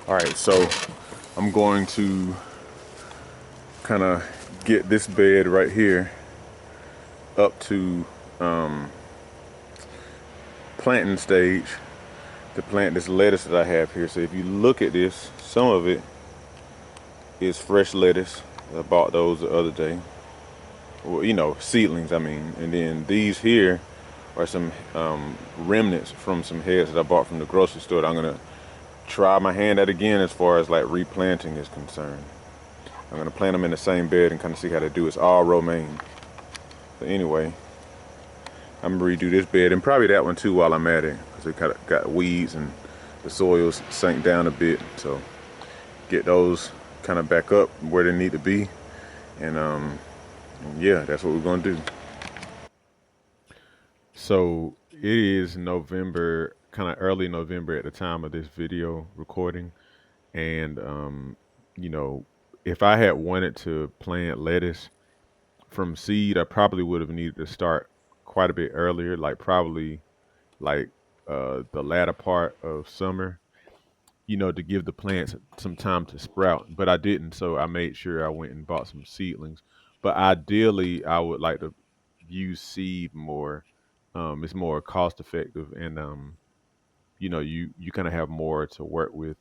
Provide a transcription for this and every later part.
All right, so I'm going to kind of get this bed right here up to planting stage to plant this lettuce that I have here. So if you look at this, some of it is fresh lettuce. I bought those the other day. Well, seedlings, I mean. And then these here are some remnants from some heads that I bought from the grocery store that I'm going to try my hand at again as far as like replanting is concerned. I'm going to plant them in the same bed and kind of see how to do it. It's all romaine. But anyway, I'm going to redo this bed and probably that one too while I'm at it because it kind of got weeds and the soils sank down a bit. So get those kind of back up where they need to be. And yeah, that's what we're going to do. So it is November, kind of early November at the time of this video recording. And, you know, if I had wanted to plant lettuce from seed, I probably would have needed to start quite a bit earlier, like probably like the latter part of summer, to give the plants some time to sprout. But I didn't, so I made sure I went and bought some seedlings. But ideally, I would like to use seed more. It's more cost effective, and you kind of have more to work with.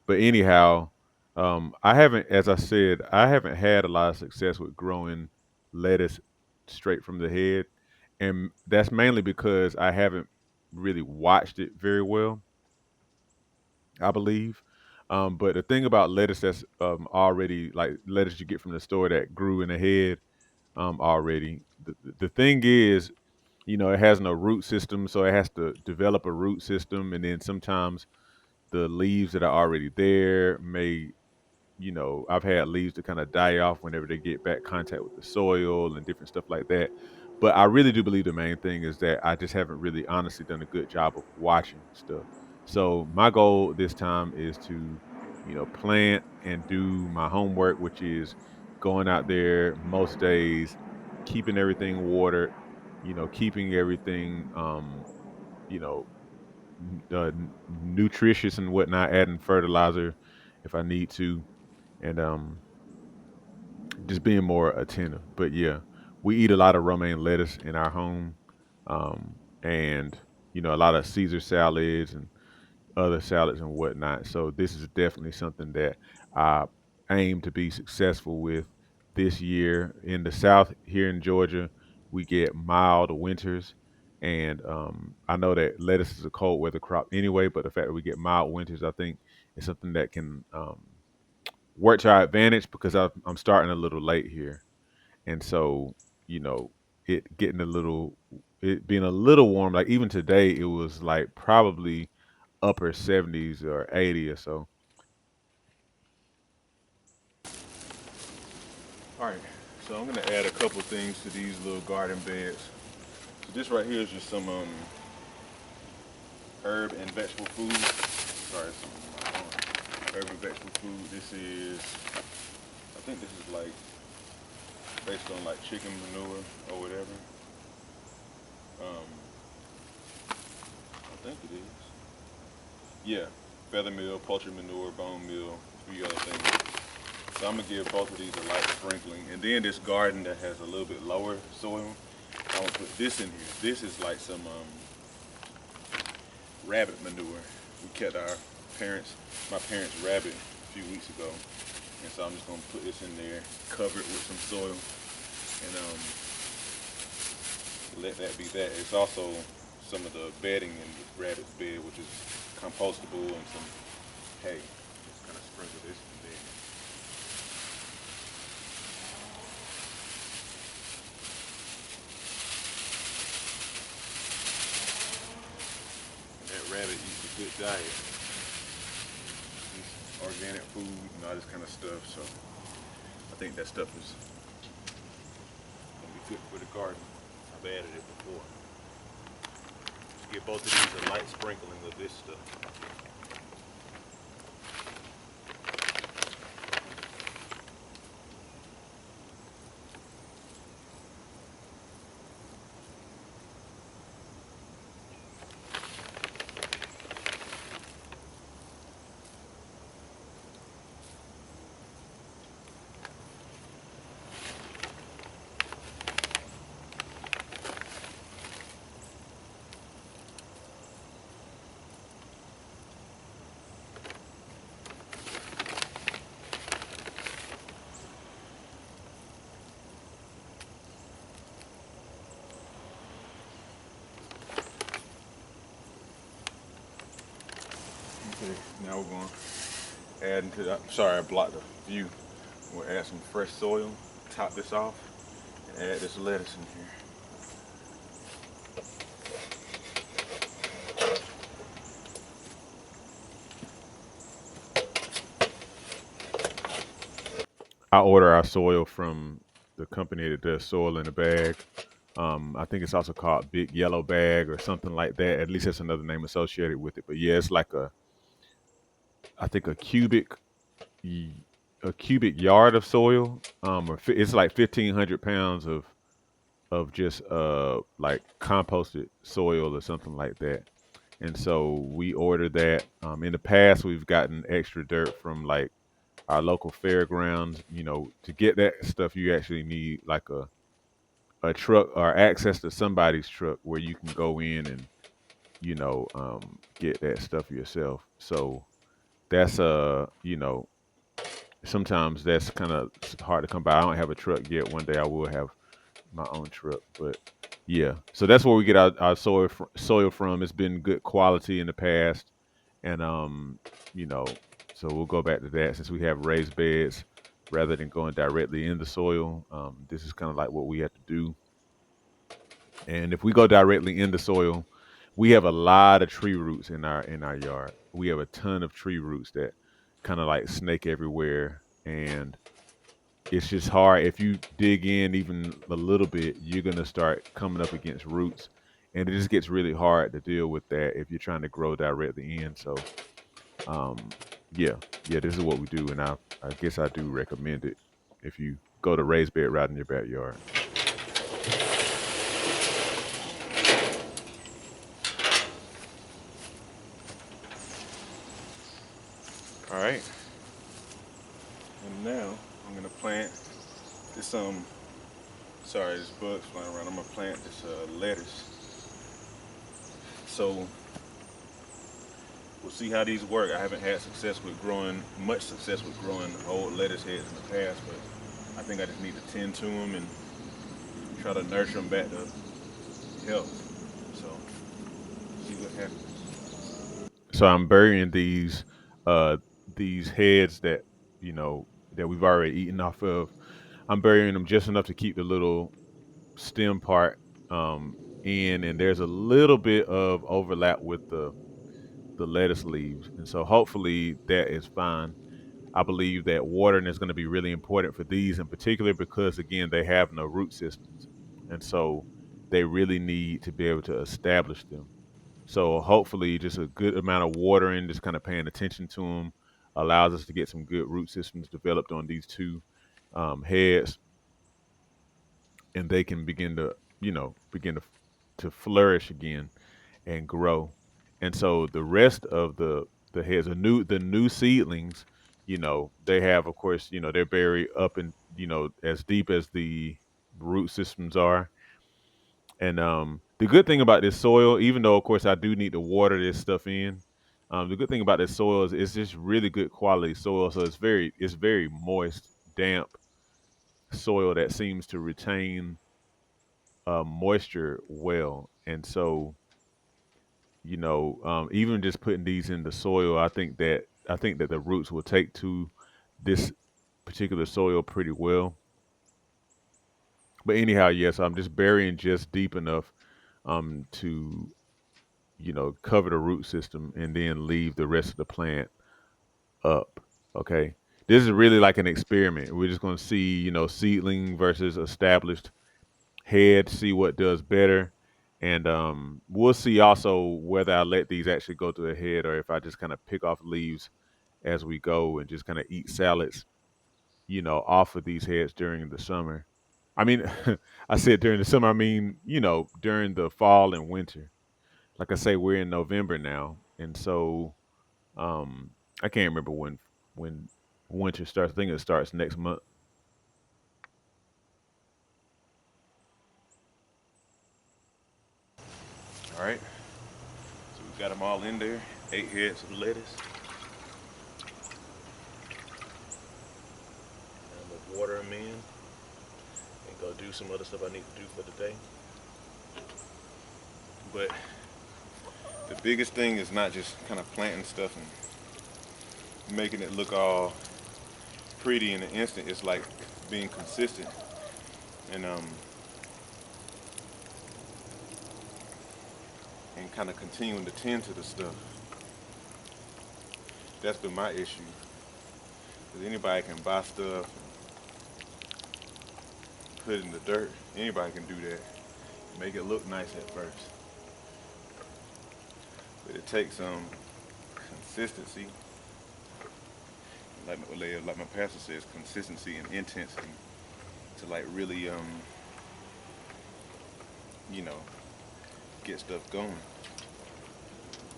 But anyhow, I haven't, as I said, I haven't had a lot of success with growing lettuce straight from the head, and that's mainly because I haven't really watched it very well, I believe. But the thing about lettuce that's already like lettuce you get from the store that grew in the head already, the thing is, it has no root system, so it has to develop a root system, and then sometimes the leaves that are already there may, I've had leaves to kind of die off whenever they get back contact with the soil and different stuff like that. But I really do believe the main thing is that I just haven't really honestly done a good job of watching stuff. So my goal this time is to, plant and do my homework, which is going out there most days, keeping everything watered, keeping everything, you know, nutritious and whatnot, adding fertilizer if I need to, and just being more attentive. But yeah, we eat a lot of romaine lettuce in our home, and a lot of Caesar salads and other salads and whatnot. So this is definitely something that I aim to be successful with this year. In the South, here in Georgia, we get mild winters. And I know that lettuce is a cold weather crop anyway, but the fact that we get mild winters, I think, is something that can work to our advantage because I'm starting a little late here, and so you know it getting a little, it being a little warm. Like even today, it was like probably upper 70s or 80 or so. All right, so I'm gonna add a couple things to these little garden beds. So this right here is just some herb and vegetable food. Sorry, something in my arm. Herb and vegetable food. This is, I think this is like based on like chicken manure or whatever. Um, I think it is. Yeah, feather meal, poultry manure, bone meal, a few other things. So I'm gonna give both of these a light sprinkling, and then this garden that has a little bit lower soil, I'm gonna put this in here. This is like some rabbit manure. We kept my parents' rabbit a few weeks ago, and so I'm just gonna put this in there, cover it with some soil, and let that be that. It's also some of the bedding in the rabbit's bed, which is compostable, and some hay. Just kind of sprinkle this in there. And that rabbit eats a good diet. Eats organic food and all this kind of stuff. So I think that stuff is gonna be good for the garden. I've added it before. Just give both of these a light sprinkling of this stuff. Now we're going to add into that. Sorry, I blocked the view. We'll add some fresh soil, top this off, and add this lettuce in here. I order our soil from the company that does soil in a bag. I think it's also called Big Yellow Bag or something like that. At least that's another name associated with it. But yeah, it's like I think y- a cubic yard of soil. It's like 1,500 pounds of just like composted soil or something like that. And so we order that. In the past, we've gotten extra dirt from like our local fairgrounds. You know, to get that stuff, you actually need like a truck or access to somebody's truck where you can go in and get that stuff yourself. So that's sometimes that's kind of hard to come by. I don't have a truck yet. One day I will have my own truck, but yeah. So that's where we get our soil from. It's been good quality in the past, and you know, so we'll go back to that since we have raised beds rather than going directly in the soil. This is kind of like what we have to do. And if we go directly in the soil, we have a lot of tree roots in our yard. We have a ton of tree roots that kind of like snake everywhere, and it's just hard. If you dig in even a little bit, you're gonna start coming up against roots, and it just gets really hard to deal with that if you're trying to grow directly in. So, um, yeah, yeah, this is what we do, and I guess I do recommend it if you go to raised bed route in your backyard. All right, and now I'm gonna plant this. Sorry, this bug's flying around. I'm gonna plant this lettuce. So we'll see how these work. I haven't had much success with growing old lettuce heads in the past, but I think I just need to tend to them and try to nurture them back to health. So see what happens. So I'm burying these heads that that we've already eaten off of. I'm burying them just enough to keep the little stem part in, and there's a little bit of overlap with the lettuce leaves, and so hopefully that is fine. I believe that watering is going to be really important for these in particular because again they have no root systems, and so they really need to be able to establish them. So hopefully just a good amount of watering, just kind of paying attention to them, allows us to get some good root systems developed on these two heads, and they can begin to to flourish again and grow. And so the rest of the heads, the new seedlings, they have, of course, they're buried up in, as deep as the root systems are. And the good thing about this soil, even though of course I do need to water this stuff in, the good thing about this soil is it's just really good quality soil. So it's very moist, damp soil that seems to retain moisture well. And so even just putting these in the soil, I think that the roots will take to this particular soil pretty well. But anyhow, yes, I'm just burying just deep enough to cover the root system and then leave the rest of the plant up. Okay. This is really like an experiment. We're just going to see, seedling versus established head, see what does better. And we'll see also whether I let these actually go to a head or if I just kind of pick off leaves as we go and just kind of eat salads, off of these heads during the summer. I mean, I said during the summer, I mean, during the fall and winter. Like I say, we're in November now. And so um, I can't remember when winter starts. I think it starts next month. All right. So we've got them all in there. 8 heads of lettuce. I'm gonna water them in and go do some other stuff I need to do for the day. But the biggest thing is not just kind of planting stuff and making it look all pretty in an instant. It's like being consistent and kind of continuing to tend to the stuff. That's been my issue. Because anybody can buy stuff and put it in the dirt. Anybody can do that. Make it look nice at first. But it takes consistency. Like my pastor says, consistency and intensity to like really you know, get stuff going.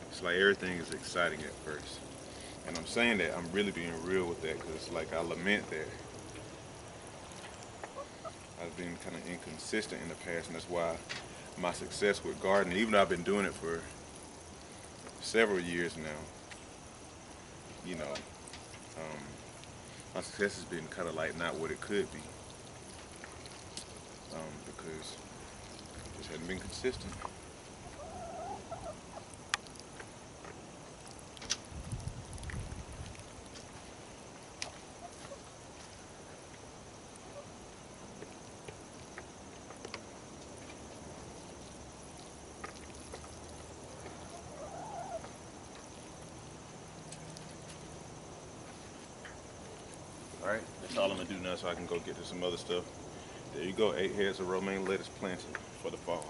It's like everything is exciting at first. And I'm saying that, I'm really being real with that because it's like I lament that. I've been kind of inconsistent in the past, and that's why my success with gardening, even though I've been doing it for several years now, you know, um, my success has been kind of like not what it could be because I just hadn't been consistent. All right, that's all I'm gonna do now so I can go get to some other stuff. There you go, 8 heads of romaine lettuce planted for the fall.